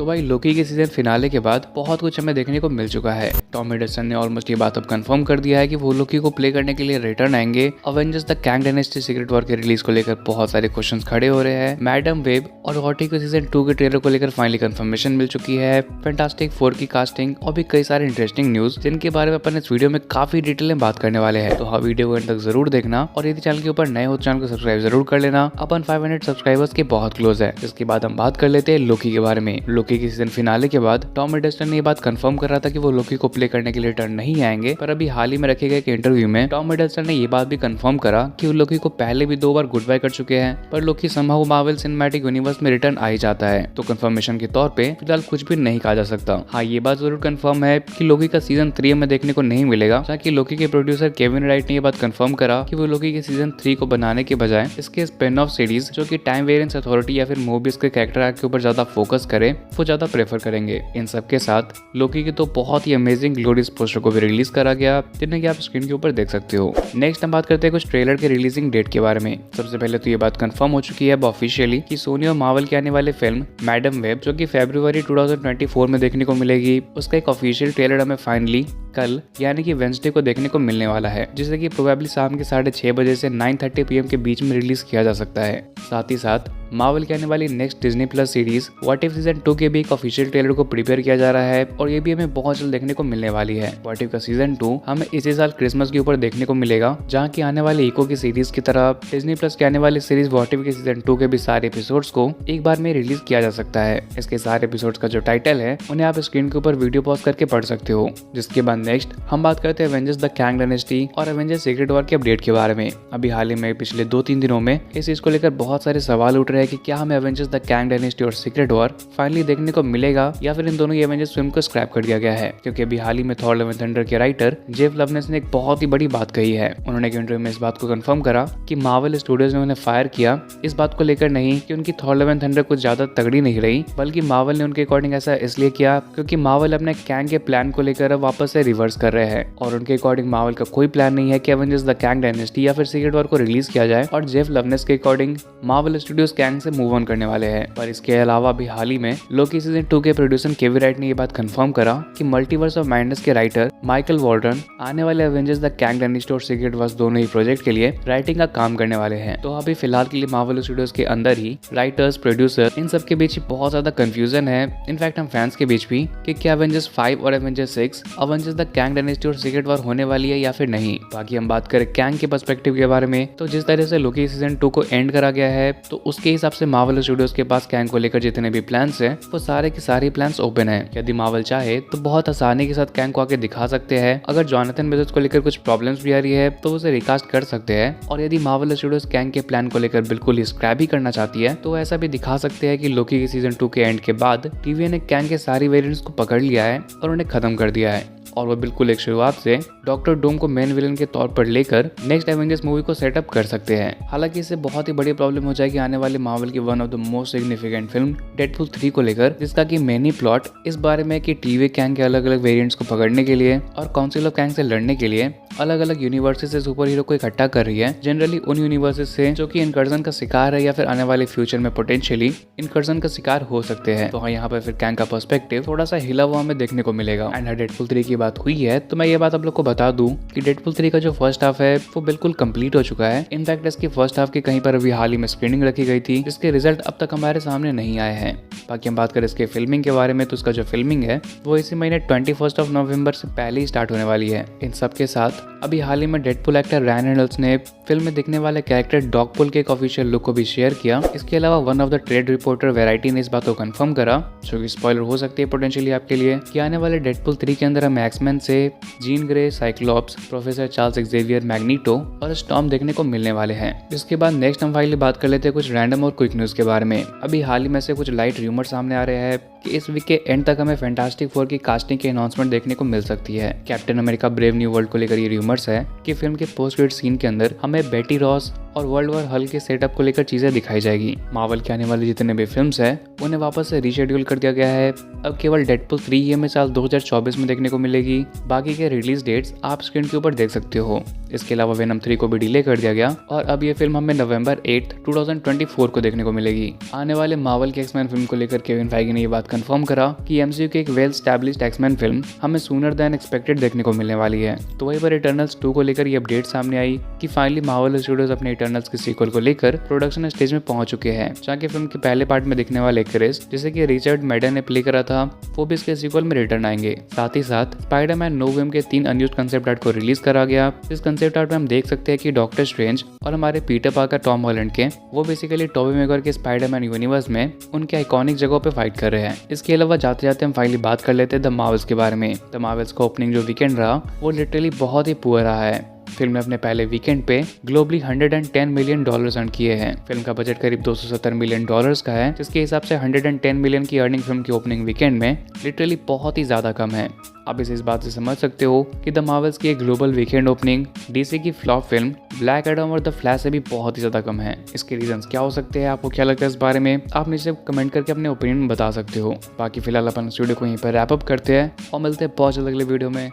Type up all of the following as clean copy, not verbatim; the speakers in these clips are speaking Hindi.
तो भाई लोकी के सीजन फिनाले के बाद बहुत कुछ हमें देखने को मिल चुका है। टॉम हिडलस्टन ने ऑलमोस्ट ये बात अब कंफर्म कर दिया है कि वो लोकी को प्ले करने के लिए रिटर्न आएंगे। Avengers the Kang dynasty secret war के रिलीज को लेकर बहुत सारे क्वेश्चंस खड़े हो रहे हैं। मैडम वेब और व्हाट इफ के सीजन 2 के ट्रेलर को लेकर फाइनली कंफर्मेशन मिल चुकी है। फैंटास्टिक 4 की कास्टिंग और भी कई सारे इंटरेस्टिंग न्यूज जिनके बारे में अपन इस वीडियो में काफी डिटेल में बात करने वाले हैं। तो हाँ, वीडियो को अंत तक जरूर देखना और यदि चैनल के ऊपर नए हो तो चैनल को सब्सक्राइब जरूर कर लेना। अपन 500 सब्सक्राइबर्स के बहुत क्लोज है। इसके बाद हम बात कर लेते हैं लोकी के बारे में। लोकी के सीजन फिनाले के बाद टॉम हिडलस्टन ने ये बात कंफर्म कर रहा था कि वो लोकी को प्ले करने के लिए रिटर्न नहीं आएंगे, पर अभी हाल ही में रखे गए एक इंटरव्यू में टॉम हिडलस्टन ने ये बात भी कंफर्म करा कि वो लोकी को पहले भी 2 बार गुड बाय कर चुके हैं, पर लोकी समहाउ मार्वल सिनेमैटिक यूनिवर्स में रिटर्न आ ही जाता है। तो कंफर्मेशन के तौर पे फिलहाल कुछ भी नहीं कहा जा सकता। हाँ, ये बात जरूर कंफर्म है कि लोकी का सीजन 3 में देखने को नहीं मिलेगा, जबकि लोकी के प्रोड्यूसर केविन राइट ने ये बात कंफर्म करा कि वो लोकी के सीजन 3 को बनाने के बजाय इसके स्पिन ऑफ सीरीज जो कि टाइम वेरिएंस अथॉरिटी या फिर मोबियस के कैरेक्टर आर्क के ऊपर ज्यादा फोकस करे वो ज्यादा प्रेफर करेंगे। इन सब के साथ लोकी की तो बहुत ही अमेजिंग ग्लोरियस पोस्टर को भी रिलीज करा गया, जिन्हें कि आप स्क्रीन के ऊपर देख सकते हो। नेक्स्ट हम बात करते हैं कुछ ट्रेलर के रिलीजिंग डेट के बारे में। सबसे पहले तो ये बात कंफर्म हो चुकी है अब ऑफिशियली कि सोनी और मार्वल के आने वाले फिल्म मैडम वेब जो कि फरवरी 2024 में देखने को मिलेगी, उसका एक ऑफिशियल ट्रेलर हमें फाइनली कल यानी कि वेंसडे को देखने को मिलने वाला है, जिसे कि प्रोबेबली शाम के 6:30 बजे से 9:30 PM के बीच में रिलीज किया जा सकता है। साथ ही साथ मार्वल के आने वाली next Disney plus series what if season 2 के भी एक ऑफिशियल ट्रेलर को प्रिपेयर किया जा रहा है और ये भी हमें बहुत जल्द देखने को मिलने वाली है। व्हाट इफ का सीजन 2 हमें इसी साल क्रिसमस के ऊपर देखने को मिलेगा, जहाँ की आने वाली इको की सीरीज की तरह डिज्नी प्लस के आने वाली सीरीज व्हाट इफ के सीजन 2 के भी सारे एपिसोड्स को एक बार में रिलीज किया जा सकता है। इसके सारे एपिसोड्स का जो टाइटल है उन्हें आप स्क्रीन के ऊपर वीडियो पॉज करके पढ़ सकते हो। जिसके बाद नेक्स्ट हम बात करते हैं एवेंजर्स द कैंग डायनेस्टी और एवेंजर्स सीक्रेट वॉर के अपडेट के बारे में। अभी हाल ही में पिछले 2-3 दिनों में इस चीज को लेकर बहुत सारे सवाल उठ रहे हैं कि क्या हमें एवेंजर्स द कैंग डायनेस्टी और सीक्रेट वॉर फाइनली देखने को मिलेगा या फिर इन दोनों ही एवेंजर्स फिल्म को स्क्रैप कर दिया गया है। क्योंकि अभी हाल ही में थॉर लव एंड थंडर के राइटर जेफ लवनेस ने एक बहुत ही बड़ी बात कही है। उन्होंने एक इंटरव्यू में इस बात को कंफर्म करा कि मार्वल स्टूडियोज ने उन्हें फायर किया इस बात को लेकर नहीं कि उनकी थॉर लव एंड थंडर कुछ ज्यादा तगड़ी नहीं रही, बल्कि मार्वल ने उनके अकॉर्डिंग ऐसा इसलिए किया क्योंकि मार्वल अपने कैंग के प्लान को लेकर अब वापस से रिवर्स कर रहे हैं और उनके अकॉर्डिंग मार्वल का कोई प्लान नहीं है कि एवेंजर्स द कैंग डायनेस्टी या फिर सीक्रेट वॉर को रिलीज किया जाए। और जेफ लवनेस के अकॉर्डिंग मार्वल स्टूडियोज कैंग से मूव ऑन करने वाले हैं। पर इसके अलावा भी हाल ही में लोकी सीजन 2 के प्रोड्यूसर केविन राइट ने ये बात कंफर्म करा कि मल्टीवर्स ऑफ माइंडनेस के राइटर माइकल वॉल्डन आने वाले एवेंजर्स द कैंग डायनेस्टी और सीक्रेट वॉर्स दोनों ही प्रोजेक्ट के लिए राइटिंग का काम करने वाले हैं। तो अभी फिलहाल के लिए मार्वल स्टूडियोज के अंदर ही राइटर्स, प्रोड्यूसर इन सब के बीच बहुत ज्यादा कंफ्यूजन है। इनफैक्ट हम फैंस के बीच भी कि क्या एवेंजर्स 5 और Avengers 6 Avengers the Kang dynasty और सीक्रेट वॉर होने वाली है या फिर नहीं। बाकी हम बात करें कैंग के पर्सपेक्टिव के बारे में तो जिस तरह से लोकी सीजन 2 को एंड करा गया है तो उसके हिसाब से मार्वल स्टूडियोज के पास कैंग को लेकर जितने भी प्लान्स हैं वो सारे के सारे प्लान्स ओपन है। यदि मार्वल चाहे तो बहुत आसानी के साथ कैंग को आके दिखा सकते हैं। अगर जॉनथन मेजर्स को लेकर कुछ प्रॉब्लम्स भी आ रही है तो उसे रिकास्ट कर सकते हैं और यदि मार्वल स्टूडियोज कैंग के प्लान को लेकर बिल्कुल ही स्क्रैप ही करना चाहती है तो ऐसा भी दिखा सकते हैं कि लोकी के सीजन 2 के एंड के बाद टीवी ने कैंग के सारी वेरिएंट्स को पकड़ लिया है और उन्हें खत्म कर दिया है और वो बिल्कुल एक शुरुआत से डॉक्टर डूम को मेन विलन के तौर पर लेकर नेक्स्ट एवेंजर्स मूवी को सेटअप कर सकते हैं। हालांकि इससे बहुत ही बड़ी प्रॉब्लम हो जाएगी आने वाले मार्वल की one of the most significant film Deadpool 3 को लेकर, जिसका कि मेन ही प्लॉट इस बारे में कि टीवी कैंग के अलग अलग वेरिएंट्स को पकड़ने के लिए और काउंसिल ऑफ कैंग से लड़ने के लिए अलग अलग यूनिवर्सेस से सुपर हीरो को इकट्ठा कर रही है। जनरली उन यूनिवर्सेस से जो कि इनकर्जन का शिकार है या फिर आने वाले फ्यूचर में पोटेंशियली इनकर्जन का शिकार हो सकते हैं। तो हाँ, यहाँ पर फिर कैंग का पर्सपेक्टिव थोड़ा सा हिला हुआ हमें देखने को मिलेगा। एंड डेडपूल 3 की बात हुई है तो मैं ये बात आप लोग को बता दूं कि डेडपूल 3 का जो फर्स्ट हाफ है वो बिल्कुल कंप्लीट हो चुका है। इनफैक्ट इसकी फर्स्ट हाफ की कहीं पर अभी हाल ही में स्क्रीनिंग रखी गई थी जिसके रिजल्ट अब तक हमारे सामने नहीं आए हैं। बाकी हम बात करें इसके फिल्मिंग के बारे में तो उसका जो फिल्मिंग है वो इसी महीने 21 नवंबर से पहले ही स्टार्ट होने वाली है। इन सब के साथ अभी हाल ही में डेडपूल एक्टर रायन रेनॉल्ड्स ने फिल्म में दिखने वाले कैरेक्टर डॉगपुल के एक ऑफिशियल लुक को भी शेयर किया। इसके अलावा one of the trade reporter variety ने इस बात को कंफर्म करा, जो कि स्पॉइलर हो सकती है पोटेंशियली आपके लिए, कि आने वाले डेडपूल 3 के अंदर हम एक्समैन से Jean Grey, Cyclops, professor Charles Xavier, magneto और स्टॉर्म देखने को मिलने वाले हैं। इसके बाद नेक्स्ट हम फाइनली बात कर लेते हैं कुछ रैंडम और क्विक न्यूज के बारे में। अभी हाल ही में से कुछ लाइट रूमर सामने आ रहे हैं कि इस वीक के एंड तक हमें फैंटास्टिक 4 की कास्टिंग की अनाउंसमेंट देखने को मिल सकती है। Captain America brave new world को लेकर ये रूमर्स है कि फिल्म के पोस्ट क्रेडिट सीन के अंदर हमें बेटी रॉस और वर्ल्ड वॉर हल्क के सेटअप को लेकर चीजें दिखाई जाएगी। मार्वल के आने वाले जितने भी फिल्म्स हैं उन्हें वापस से रीशेड्यूल कर दिया गया है। अब केवल डेडपूल 3 ही हमें साल 2024 में देखने को मिलेगी। बाकी के रिलीज डेट्स आप स्क्रीन के ऊपर देख सकते हो। इसके अलावा वेनम 3 को भी डिले कर दिया गया और अब ये फिल्म हमें नवंबर 8, 2024 को देखने को मिलेगी। आने वाले मार्वल के एक्समैन फिल्म को लेकर केविन फाइगी ने ये बात कंफर्म करा कि एमसीयू की एक वेल स्टैब्लिश्ड एक्समैन फिल्म हमें सूनर देन एक्सपेक्टेड देखने को मिलने वाली है। तो वहीं पर इटर्नल्स 2 को लेकर ये अपडेट सामने आई कि फाइनली मार्वल स्टूडियोज अपने इटर्नल्स के सीक्वल को लेकर प्रोडक्शन स्टेज में पहुंच चुके हैं, जहाँ की फिल्म के पहले पार्ट में दिखने वाले क्रिस जिसे कि रिचर्ड मैडन ने प्ले करा था वो भी इसके सीक्वल में रिटर्न आएंगे। साथ ही साथ स्पाइडरमैन नो वेम के 3 अनयूज्ड कंसेप्ट आर्ट को रिलीज करा गया। इस कंसेप्ट आर्ट में हम देख सकते हैं कि डॉक्टर स्ट्रेंज और हमारे पीटर पार्कर टॉम हॉलैंड के वो बेसिकली टोबी मैguire के स्पाइडरमैन यूनिवर्स में उनके आइकॉनिक जगहों पे फाइट कर रहे हैं। इसके अलावा जाते जाते हम फाइनली बात कर लेते हैं द मार्वल्स के बारे में। द मार्वल्स का ओपनिंग जो वीकेंड रहा वो लिटरली बहुत ही पुअर रहा है। फिल्म ने अपने पहले वीकेंड पे ग्लोबली $110 मिलियन अर्न किए हैं। फिल्म का बजट करीब $270 मिलियन का है, जिसके हिसाब से 110 मिलियन की अर्निंग फिल्म के ओपनिंग वीकेंड में लिटरली बहुत ही ज्यादा कम है। आप इस बात से समझ सकते हो कि द मार्वल्स की एक ग्लोबल वीकेंड ओपनिंग डीसी की फ्लॉप फिल्म ब्लैक एडम और द फ्लैश से भी बहुत ही ज्यादा कम है। इसके रीजंस क्या हो सकते हैं, आपको क्या लगता है इस बारे में, आप नीचे कमेंट करके अपने ओपिनियन बता सकते हो। बाकी फिलहाल अपन इस वीडियो को यहीं पर रैप अप करते हैं और मिलते हैं बहुत जल्द अगले वीडियो में।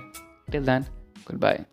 Till then good bye.